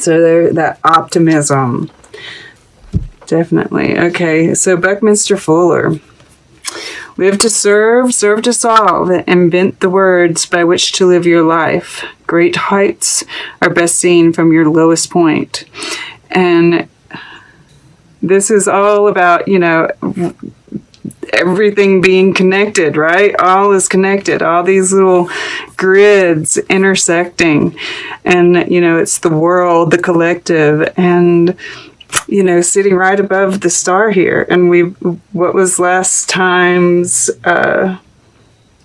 So there, that optimism. Definitely. Okay, so Buckminster Fuller. Live to serve to solve, invent the words by which to live your life. Great heights are best seen from your lowest point. And this is all about, everything being connected, right? All is connected. All these little grids intersecting. And, it's the world, the collective, and sitting right above the star here. And what was last time's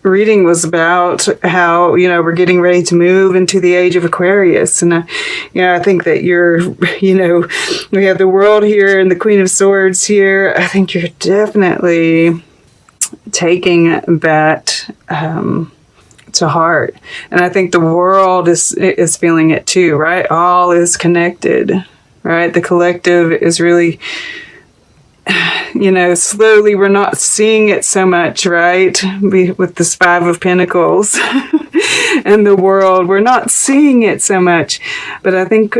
reading was about how, we're getting ready to move into the age of Aquarius. And, I think that we have the world here and the Queen of Swords here. I think you're definitely taking that to heart. And I think the world is feeling it too, right? All is connected. Right? The collective is really, slowly we're not seeing it so much, right? With this Five of Pentacles and the world, we're not seeing it so much. But I think,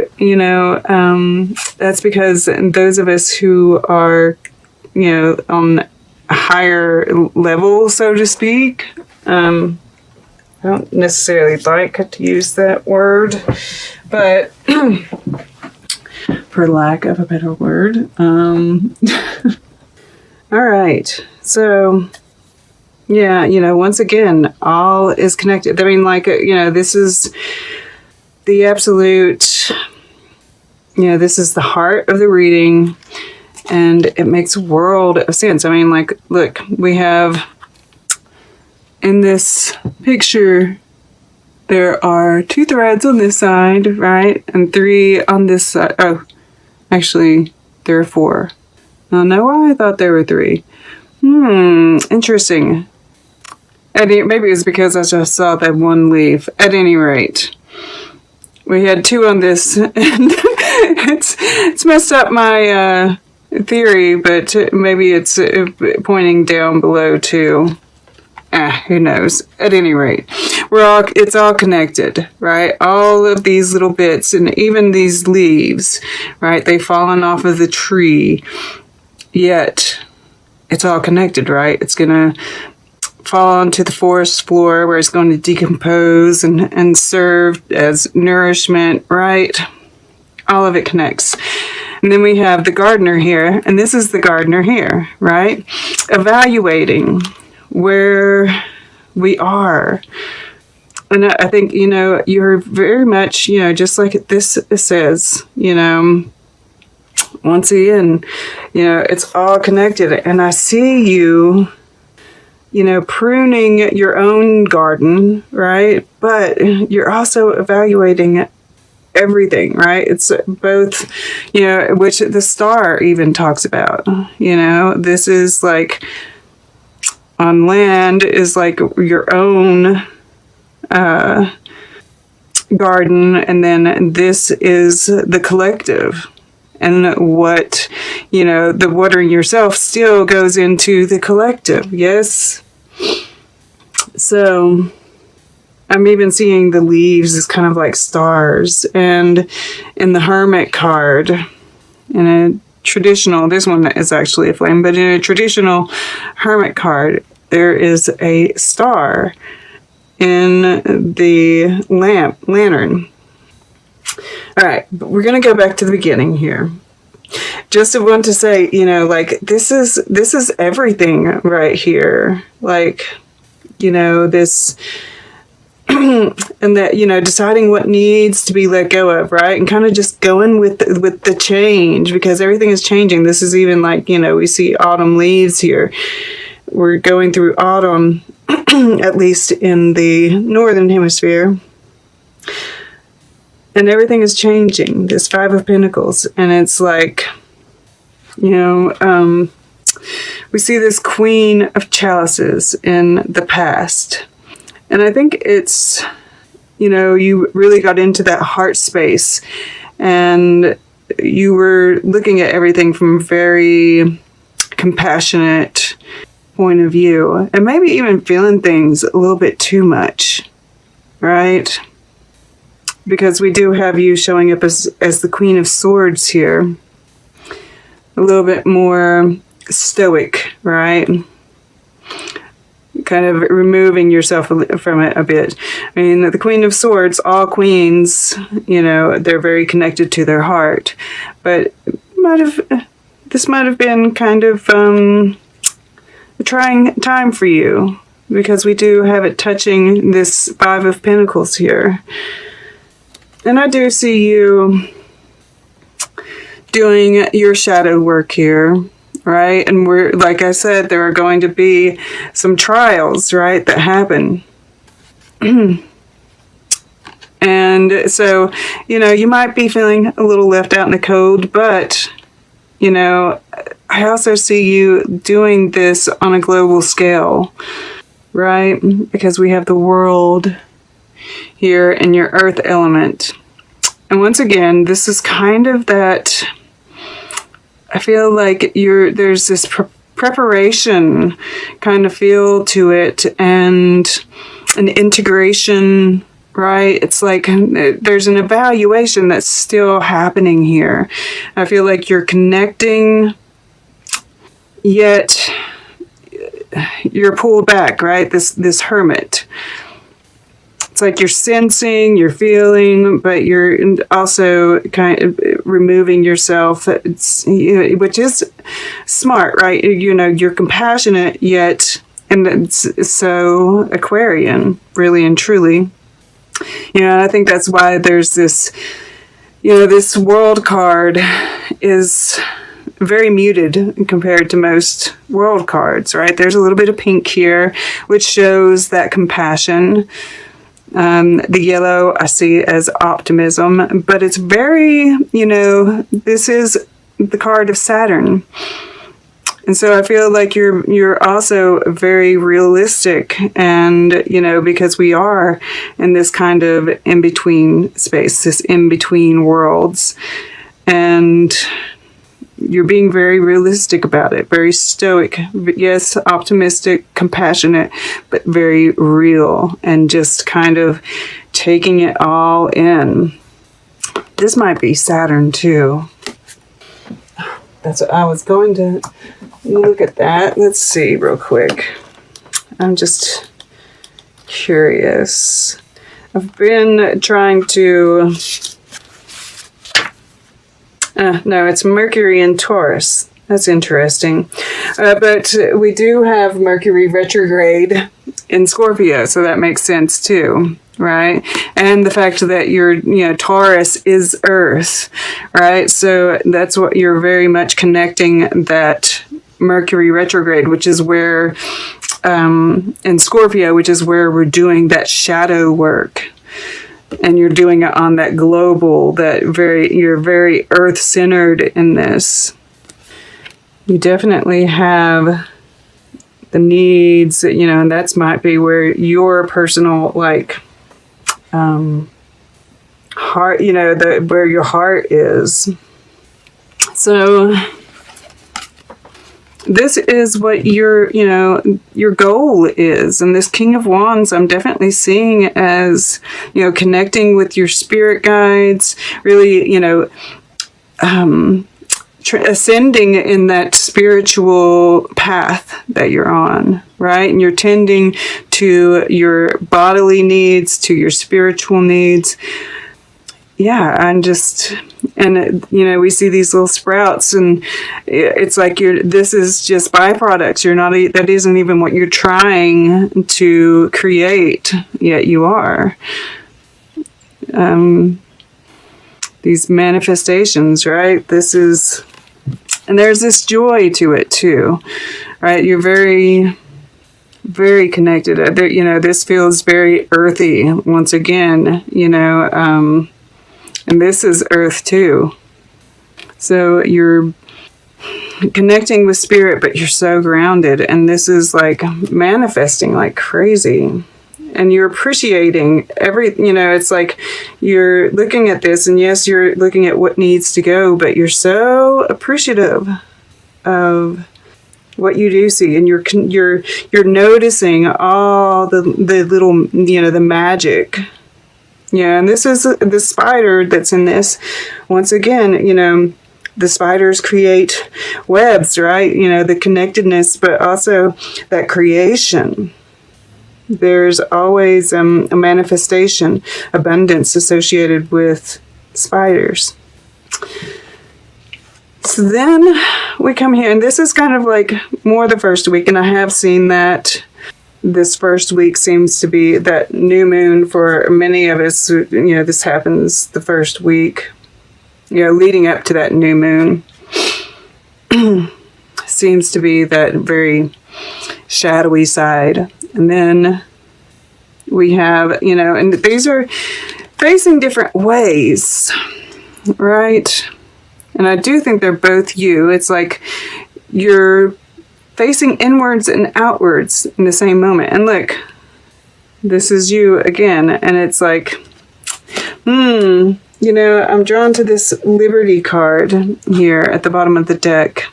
that's because those of us who are, on a higher level, so to speak, I don't necessarily like to use that word, but for lack of a better word. All right. So, once again, all is connected. I mean, this is the absolute, this is the heart of the reading, and it makes a world of sense. I mean, look, we have in this picture, there are 2 threads on this side, right? And 3 on this side. Oh, actually, there are 4. I don't know why I thought there were 3. Interesting. Maybe it's because I just saw that one leaf. At any rate, we had 2 on this, and it's messed up my theory, but maybe it's pointing down below too. Who knows? At any rate, it's all connected, right? All of these little bits, and even these leaves, right? They've fallen off of the tree, yet it's all connected, right? It's gonna fall onto the forest floor where it's going to decompose and serve as nourishment, right? All of it connects. And then we have the gardener here, and this is the gardener here, right? Evaluating where we are. And I think, you're very much, just like this says, once again, it's all connected. And I see you, pruning your own garden, right? But you're also evaluating everything, right? It's both, which the star even talks about, this is like, on land is like your own garden, and then this is the collective. And what, the watering yourself still goes into the collective, yes? So I'm even seeing the leaves as kind of like stars. And in the Hermit card, in a traditional, this one is actually a flame, but in a traditional Hermit card, there is a star in the lantern. All right, but we're going to go back to the beginning here. Just want to say, this is everything right here. This and that, deciding what needs to be let go of, right? And kind of just going with the change, because everything is changing. This is even we see autumn leaves here. We're going through autumn, at least in the northern hemisphere. And everything is changing. This Five of Pentacles. And it's we see this Queen of Chalices in the past. And I think it's, you really got into that heart space, and you were looking at everything from a very compassionate point of view, and maybe even feeling things a little bit too much, right? because we do have you showing up as the Queen of Swords here. A little bit more stoic, right? Kind of removing yourself from it a bit. I mean, the Queen of Swords, all queens, you know, they're very connected to their heart. But this might have been kind of a trying time for you, because we do have it touching this Five of Pentacles here. And I do see you doing your shadow work here, right? And we're, like I said, there are going to be some trials, right, that happen. And so, you know, you might be feeling a little left out in the cold, but, you know, I also see you doing this on a global scale, right? Because we have the world here in your earth element. And once again, this is kind of that, I feel like there's this preparation kind of feel to it, and an integration, right? It's like there's an evaluation that's still happening here. I feel like you're connecting, yet you're pulled back, right? This hermit. It's like you're sensing, you're feeling, but you're also kind of removing yourself. Which is smart, right? You know, you're compassionate, yet, and it's so Aquarian, really and truly. You know, I think that's why there's this, you know, this world card is very muted compared to most world cards, right? There's a little bit of pink here, which shows that compassion. The yellow I see as optimism, but it's very, you know, this is the card of Saturn. And so I feel like you're also very realistic, and, you know, because we are in this kind of in-between space, this in-between worlds, and you're being very realistic about it, very stoic, yes, optimistic, compassionate, but very real, and just kind of taking it all in. This might be Saturn too. That's what I was going to look at that. Let's see real quick. I'm just curious. I've been trying to... no, it's Mercury in Taurus. That's interesting. But we do have Mercury retrograde in Scorpio, so that makes sense too, right? And the fact that Taurus is Earth, right? So that's what you're very much connecting, that Mercury retrograde, which is where, in Scorpio, which is where we're doing that shadow work. And you're doing it on that global, you're very earth-centered in this. You definitely have the needs, you know, and that's might be where your personal, like, heart, you know, where your heart is. So this is what your goal is. And this King of Wands, I'm definitely seeing as, you know, connecting with your spirit guides, really, you know, ascending in that spiritual path that you're on, right? And you're tending to your bodily needs, to your spiritual needs. Yeah, you know, we see these little sprouts, and it's like this is just byproducts. That isn't even what you're trying to create, yet you are. These manifestations, right? And there's this joy to it too, right? You're very, very connected. You know, this feels very earthy once again, you know, and this is Earth too. So you're connecting with spirit, but you're so grounded. And this is like manifesting like crazy. And you're appreciating you know, it's like you're looking at this, and yes, you're looking at what needs to go, but you're so appreciative of what you do see. And you're noticing all the little, you know, the magic. Yeah, and this is the spider that's in this. Once again, the spiders create webs, right? The connectedness, but also that creation. There's always a manifestation, abundance associated with spiders. So then we come here, and this is kind of like more the first week, and I have seen that this first week seems to be that new moon for many of us. This happens the first week, leading up to that new moon. Seems to be that very shadowy side. And then we have, and these are facing different ways, right? And I do think they're both you. It's like you're facing inwards and outwards in the same moment. And look, this is you again. And it's like, I'm drawn to this Liberty card here at the bottom of the deck.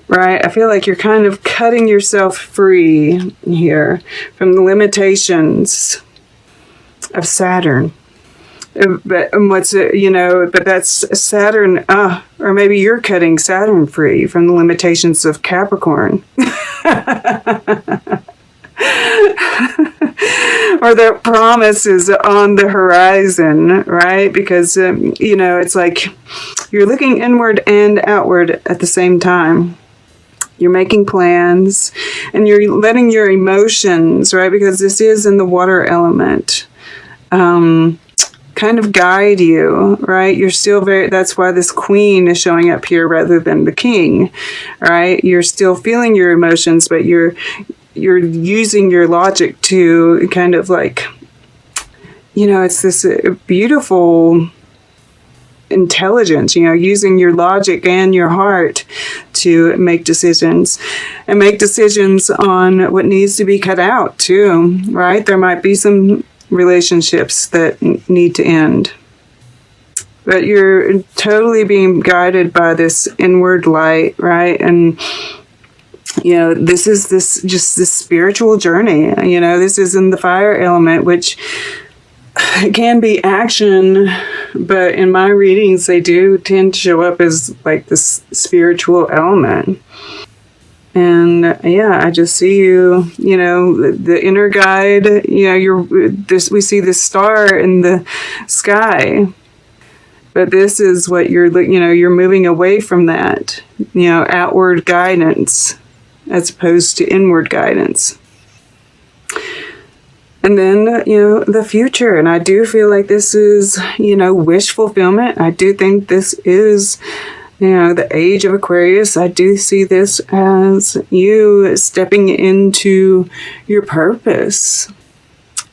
Right? I feel like you're kind of cutting yourself free here from the limitations of Saturn. But but that's Saturn, or maybe you're cutting Saturn free from the limitations of Capricorn. Or the promise is on the horizon, right? Because, it's like you're looking inward and outward at the same time. You're making plans and you're letting your emotions, right? Because this is in the water element, kind of guide you, right? You're still that's why this queen is showing up here rather than the king, right? You're still feeling your emotions, but you're using your logic to kind of like, it's this beautiful intelligence, using your logic and your heart to make decisions, and make decisions on what needs to be cut out too, right? There might be some relationships that need to end, but you're totally being guided by this inward light, right? And this is this spiritual journey. This is in the fire element, which can be action, but in my readings, they do tend to show up as like this spiritual element. And I just see you, the inner guide, we see this star in the sky, but this is what you're moving away from that, outward guidance as opposed to inward guidance. And then, the future. And I do feel like this is, wish fulfillment. I do think this is, the age of Aquarius. I do see this as you stepping into your purpose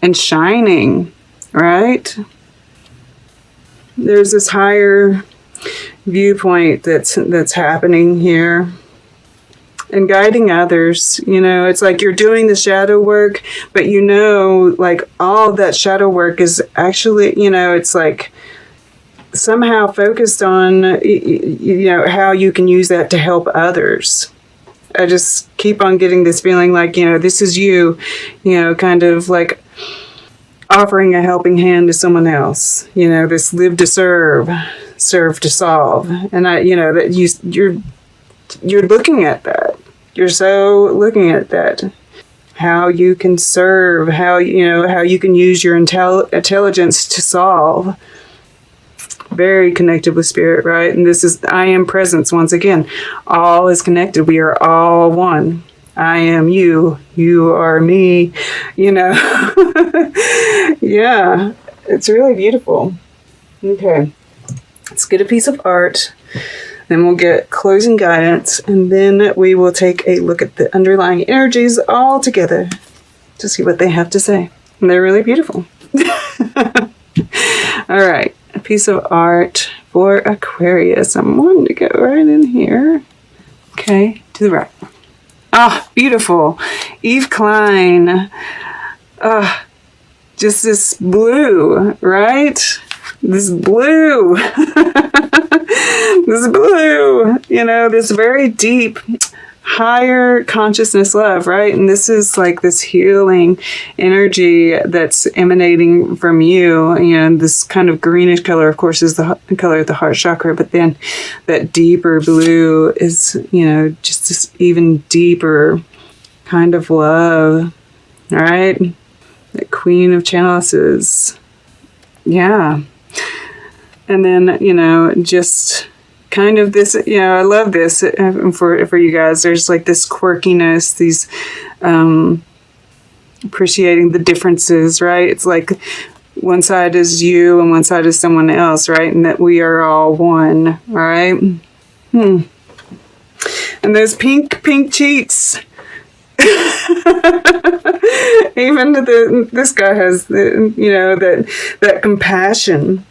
and shining, right? There's this higher viewpoint that's happening here. And guiding others, it's like you're doing the shadow work, but like all that shadow work is actually, it's like somehow focused on, how you can use that to help others. I just keep on getting this feeling like, this is you, kind of like offering a helping hand to someone else, this live to serve to solve. And that you're looking at that. You're so looking at that. How you can serve, how you can use your intelligence to solve. Very connected with spirit, right? And this is I am presence once again. All is connected. We are all one. I am you. You are me. Yeah. It's really beautiful. Okay. Let's get a piece of art. Then we'll get closing guidance, and then we will take a look at the underlying energies all together to see what they have to say. And they're really beautiful. All right, a piece of art for Aquarius. I'm wanting to go right in here. Okay, to the right. Beautiful. Eve Klein. Just this blue, right? This blue. This blue, this very deep, higher consciousness love, right? And this is like this healing energy that's emanating from you. And this kind of greenish color, of course, is the color of the heart chakra. But then that deeper blue is, just this even deeper kind of love, right? The Queen of Chalices. Yeah. And then, just kind of this, I love this for you guys. There's like this quirkiness, these appreciating the differences, right? It's like one side is you and one side is someone else, right? And that we are all one, all right? And those pink cheeks. Even this guy has, that compassion.